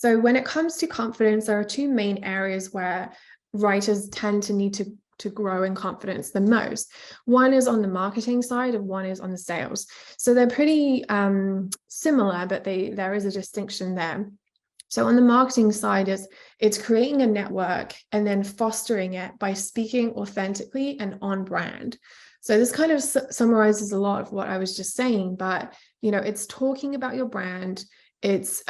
So when it comes to confidence, there are two main areas where writers tend to need to grow in confidence the most. One is on the marketing side and one is on the sales. So they're pretty similar, but there is a distinction there. So on the marketing side, it's creating a network and then fostering it by speaking authentically and on brand. So this kind of summarizes a lot of what I was just saying, but it's talking about your brand, it's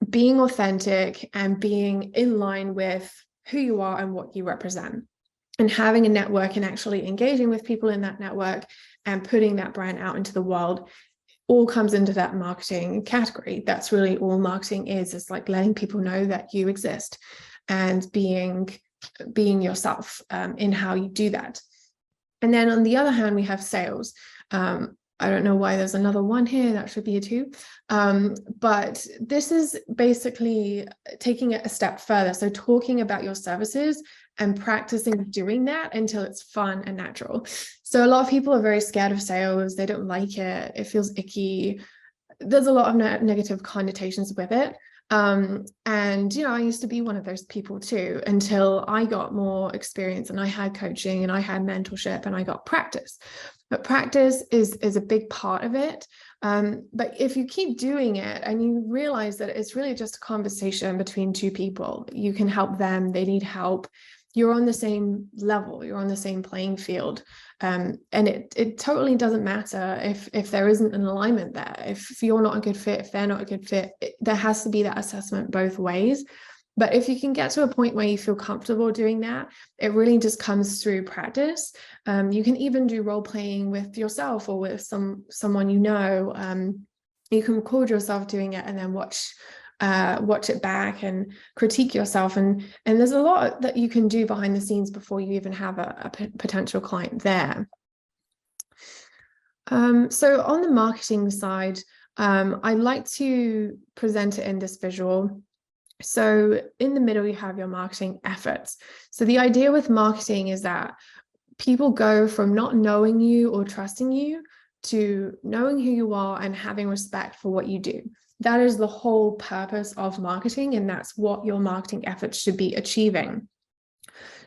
being authentic and being in line with who you are and what you represent, and having a network and actually engaging with people in that network and putting that brand out into the world all comes into that marketing category. That's really all marketing is. It's like letting people know that you exist and being yourself in how you do that. And then on the other hand, we have sales. I don't know why there's another one here. That should be a two. But this is basically taking it a step further. So talking about your services and practicing doing that until it's fun and natural. So a lot of people are very scared of sales. They don't like it. It feels icky. There's a lot of negative connotations with it. And, I used to be one of those people too, until I got more experience and I had coaching and I had mentorship and I got practice. But practice is a big part of it. But if you keep doing it and you realize that it's really just a conversation between two people, you can help them, they need help. You're on the same level, you're on the same playing field. And it totally doesn't matter if there isn't an alignment there. If you're not a good fit, if they're not a good fit, there has to be that assessment both ways. But if you can get to a point where you feel comfortable doing that, it really just comes through practice. You can even do role playing with yourself or with someone you know. You can record yourself doing it and then watch it back and critique yourself. And there's a lot that you can do behind the scenes before you even have a potential client there. So on the marketing side, I like to present it in this visual. So in the middle, you have your marketing efforts. So the idea with marketing is that people go from not knowing you or trusting you to knowing who you are and having respect for what you do. That is the whole purpose of marketing, and that's what your marketing efforts should be achieving.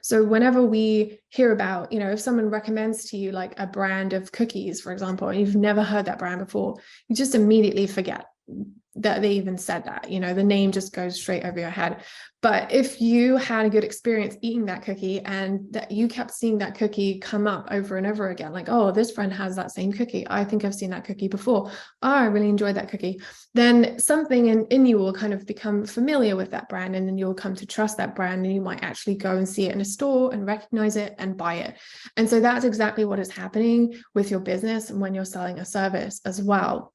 So whenever we hear about, if someone recommends to you like a brand of cookies, for example, and you've never heard that brand before, you just immediately forget that they even said that, the name just goes straight over your head. But if you had a good experience eating that cookie and that you kept seeing that cookie come up over and over again, like, oh, this friend has that same cookie. I think I've seen that cookie before. Oh, I really enjoyed that cookie. Then something in you will kind of become familiar with that brand, and then you'll come to trust that brand, and you might actually go and see it in a store and recognize it and buy it. And so that's exactly what is happening with your business and when you're selling a service as well.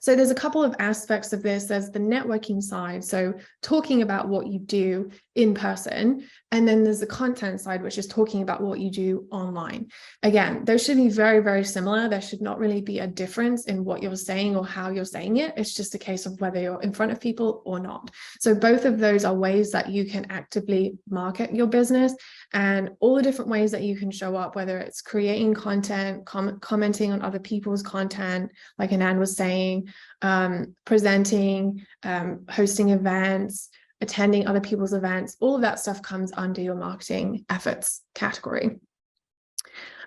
So there's a couple of aspects of this. There's the networking side, so talking about what you do in person, and then there's the content side, which is talking about what you do online. Again, those should be very, very similar. There should not really be a difference in what you're saying or how you're saying it. It's just a case of whether you're in front of people or not. So both of those are ways that you can actively market your business, and all the different ways that you can show up, whether it's creating content, commenting on other people's content, like Anand was saying, presenting, hosting events, attending other people's events. All of that stuff comes under your marketing efforts category.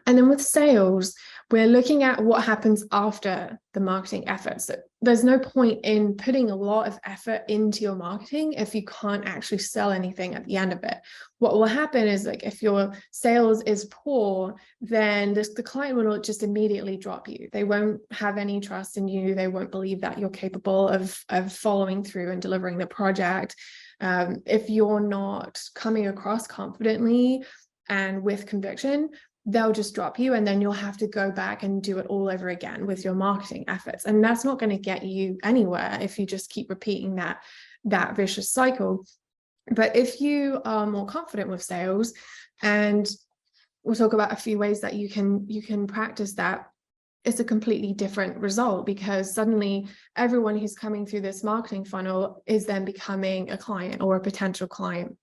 And then with sales, we're looking at what happens after the marketing efforts. So there's no point in putting a lot of effort into your marketing if you can't actually sell anything at the end of it. What will happen is, like, if your sales is poor, then the client will just immediately drop you. They won't have any trust in you. They won't believe that you're capable of following through and delivering the project. If you're not coming across confidently and with conviction, they'll just drop you, and then you'll have to go back and do it all over again with your marketing efforts. And that's not going to get you anywhere if you just keep repeating that vicious cycle. But if you are more confident with sales, and we'll talk about a few ways that you can practice that, it's a completely different result, because suddenly everyone who's coming through this marketing funnel is then becoming a client or a potential client.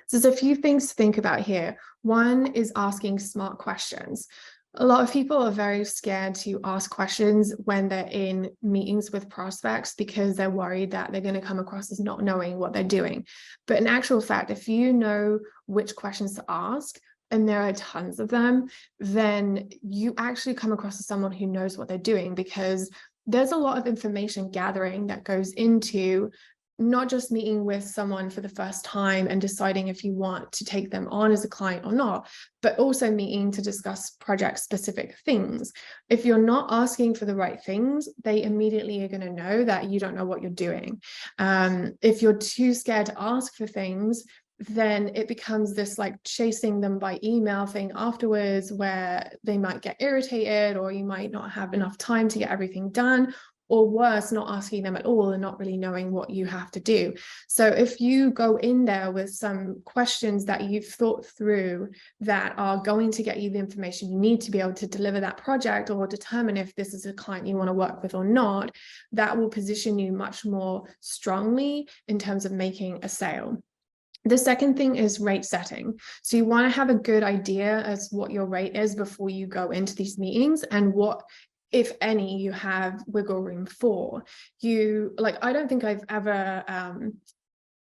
So there's a few things to think about here. One is asking smart questions. A lot of people are very scared to ask questions when they're in meetings with prospects because they're worried that they're going to come across as not knowing what they're doing. But in actual fact, if you know which questions to ask, and there are tons of them, then you actually come across as someone who knows what they're doing, because there's a lot of information gathering that goes into not just meeting with someone for the first time and deciding if you want to take them on as a client or not, but also meeting to discuss project specific things. If you're not asking for the right things, they immediately are going to know that you don't know what you're doing. If you're too scared to ask for things, then it becomes this like chasing them by email thing afterwards, where they might get irritated, or you might not have enough time to get everything done, or worse, not asking them at all and not really knowing what you have to do. So if you go in there with some questions that you've thought through that are going to get you the information you need to be able to deliver that project, or determine if this is a client you want to work with or not, that will position you much more strongly in terms of making a sale. The second thing is rate setting. So you want to have a good idea as what your rate is before you go into these meetings, and what, if any, you have wiggle room for. I don't think I've ever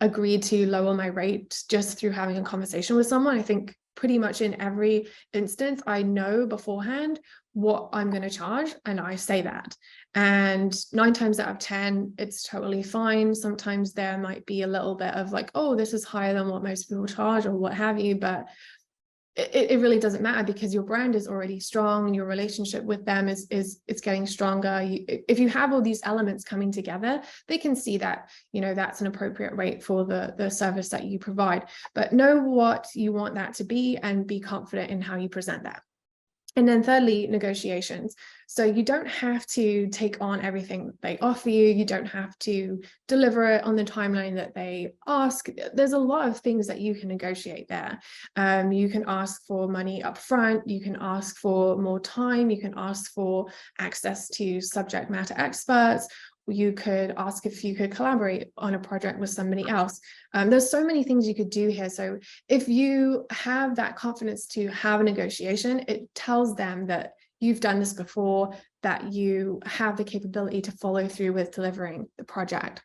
agreed to lower my rate just through having a conversation with someone. I think pretty much in every instance, I know beforehand what I'm going to charge, and I say that. And 9 times out of 10, it's totally fine. Sometimes there might be a little bit of like, oh, this is higher than what most people charge or what have you, but it really doesn't matter, because your brand is already strong. Your relationship with them is getting stronger. If you have all these elements coming together, they can see that, that's an appropriate rate for the service that you provide. But know what you want that to be, and be confident in how you present that. And then thirdly, negotiations. So you don't have to take on everything that they offer you. You don't have to deliver it on the timeline that they ask. There's a lot of things that you can negotiate there. You can ask for money up front. You can ask for more time. You can ask for access to subject matter experts. You could ask if you could collaborate on a project with somebody else. There's so many things you could do here. So if you have that confidence to have a negotiation, it tells them that you've done this before, that you have the capability to follow through with delivering the project.